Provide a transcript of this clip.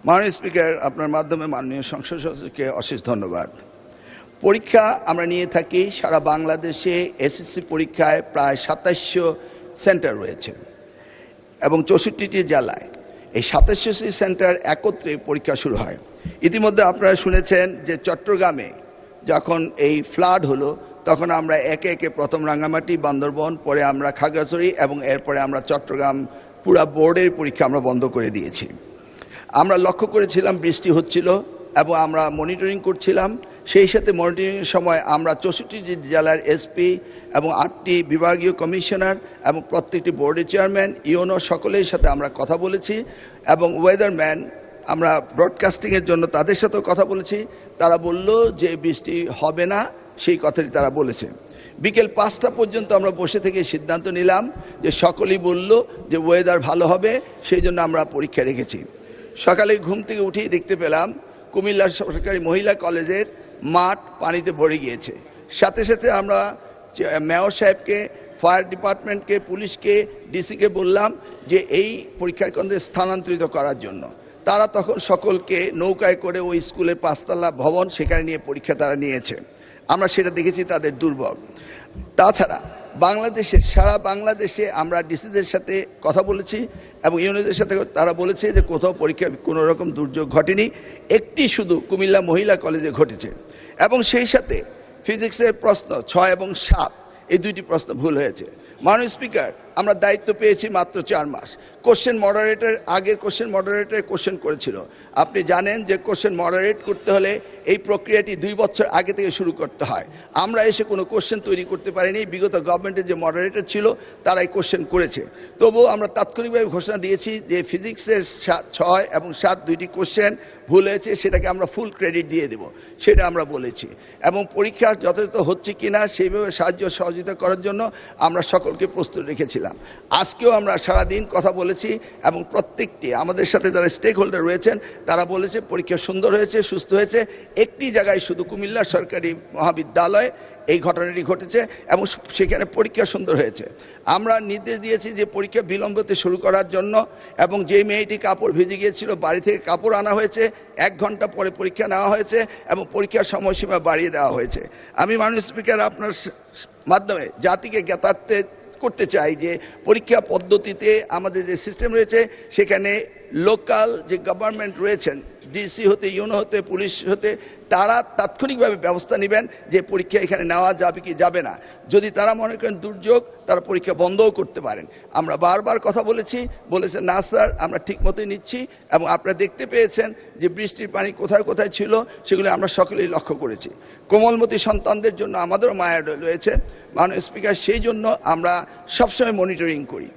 মাননীয় স্পিকার, আপনার মাধ্যমে মাননীয় সংসদ সদস্যকে অশেষ ধন্যবাদ। পরীক্ষা আমরা নিয়ে থাকি সারা বাংলাদেশে। এসএসসি পরীক্ষায় প্রায় ২৭০০ সেন্টার রয়েছে এবং ৬৪টি জেলায় এই ২৭০০ সেন্টার একত্রে পরীক্ষা শুরু হয়। ইতিমধ্যে আপনারা শুনেছেন যে চট্টগ্রামে যখন এই ফ্লাড হলো তখন আমরা একে একে প্রথম রাঙ্গামাটি, বান্দরবন, পরে আমরা খাগড়াছড়ি এবং এরপরে আমরা চট্টগ্রাম পুরা বোর্ডের পরীক্ষা আমরা বন্ধ করে দিয়েছি। আমরা লক্ষ্য করেছিলাম বৃষ্টি হচ্ছিল এবং আমরা মনিটরিং করছিলাম। সেই সাথে মনিটরিংয়ের সময় আমরা ৬৪টি জেলার এসপি এবং ৮টি বিভাগীয় কমিশনার এবং প্রত্যেকটি বোর্ডের চেয়ারম্যান, ইউনো সকলের সাথে আমরা কথা বলেছি এবং ওয়েদারম্যান আমরা ব্রডকাস্টিংয়ের জন্য তাদের সাথেও কথা বলেছি। তারা বলল যে বৃষ্টি হবে না, সেই কথাটি তারা বলেছে। বিকেল ৫টা পর্যন্ত আমরা বসে থেকে সিদ্ধান্ত নিলাম যে সকলেই বলল যে ওয়েদার ভালো হবে, সেই জন্য আমরা পরীক্ষা রেখেছি। সকালে ঘুম থেকে উঠেই দেখতে পেলাম কুমিল্লা সরকারি মহিলা কলেজের মাঠ পানিতে ভরে গিয়েছে। সাথে সাথে আমরা মেয়র সাহেবকে, ফায়ার ডিপার্টমেন্টকে, পুলিশকে, ডিসিকে বললাম যে এই পরীক্ষা কেন্দ্রে স্থানান্তরিত করার জন্য। তারা তখন সকলকে নৌকায় করে ওই স্কুলের ৫তলা ভবন সেখানে নিয়ে পরীক্ষা তারা নিয়েছে। আমরা সেটা দেখেছি তাদের দুর্ভোগ। তাছাড়া সারা বাংলাদেশে আমরা ডিসিদের সাথে কথা বলেছি এবং ইউনিটদের সাথে তারা বলেছে যে কোথাও পরীক্ষা কোনো রকম দুর্যোগ ঘটেনি, একটি শুধু কুমিল্লা মহিলা কলেজে ঘটেছে। এবং সেই সাথে ফিজিক্সের প্রশ্ন ৬ এবং ৭ এই দুইটি প্রশ্ন ভুল হয়েছে। মাননীয় স্পিকার, আমরা দায়িত্ব পেয়েছি মাত্র ৪ মাস। আগের কোশ্চেন মডারেটর কোশ্চেন করেছিল। আপনি জানেন যে কোশ্চেন মডারেট করতে হলে এই প্রক্রিয়াটি ২ বছর আগে থেকে শুরু করতে হয়। আমরা এসে কোনো কোশ্চেন তৈরি করতে পারিনি। বিগত গভর্নমেন্টের যে মডারেটর ছিল তারাই কোশ্চেন করেছে। তবুও আমরা তাৎক্ষণিকভাবে ঘোষণা দিয়েছি যে ফিজিক্সের ৬ এবং ৭ দুইটি কোশ্চেন ভুল হয়েছে, সেটাকে আমরা ফুল ক্রেডিট দিয়ে দেব, সেটা আমরা বলেছি। এবং পরীক্ষা যথাযথ হচ্ছে কিনা সেইভাবে সাহায্য সহযোগিতা করার জন্য আমরা সকলকে প্রস্তুত রেখেছিলাম। আজকেও আমরা সারাদিন কথা বলেছি এবং প্রত্যেকটি আমাদের সাথে যারা স্টেক হোল্ডার রয়েছেন তারা বলেছে পরীক্ষা সুন্দর হয়েছে, সুস্থ হয়েছে। একটি জায়গায় শুধু কুমিল্লা সরকারি মহাবিদ্যালয় এই ঘটনাটি ঘটেছে এবং সেখানে পরীক্ষা সুন্দর হয়েছে। আমরা নির্দেশ দিয়েছি যে পরীক্ষা বিলম্বতে শুরু করার জন্য এবং যে মেয়েটি কাপড় ভিজে গিয়েছিল বাড়ি থেকে কাপড় আনা হয়েছে, ১ ঘন্টা পরে পরীক্ষা নেওয়া হয়েছে এবং পরীক্ষার সময়সীমা বাড়িয়ে দেওয়া হয়েছে। আমি মাননীয় স্পিকার আপনার মাধ্যমে জাতিকে জ্ঞাতার্থে করতে চাই যে পরীক্ষা পদ্ধতিতে আমাদের যে সিস্টেম রয়েছে সেখানে লোকাল যে গভর্নমেন্ট রয়েছেন, ডিসি হতে, ইউনো হতে, পুলিশ হতে, তারা তাৎক্ষণিকভাবে ব্যবস্থা নেবেন যে পরীক্ষা এখানে নেওয়া যাবে কি যাবে না। যদি তারা মনে করেন দুর্যোগ, তারা পরীক্ষা বন্ধও করতে পারেন। আমরা বারবার কথা বলেছেন না স্যার, আমরা ঠিক মতোই নিচ্ছি এবং আপনারা দেখতে পেয়েছেন যে বৃষ্টির পানি কোথায় কোথায় ছিল সেগুলো আমরা সকলেই লক্ষ্য করেছি। কোমলমতি সন্তানদের জন্য আমাদেরও মায়া রয়েছে মাননীয় স্পিকার, সেই জন্য আমরা সবসময় মনিটরিং করি।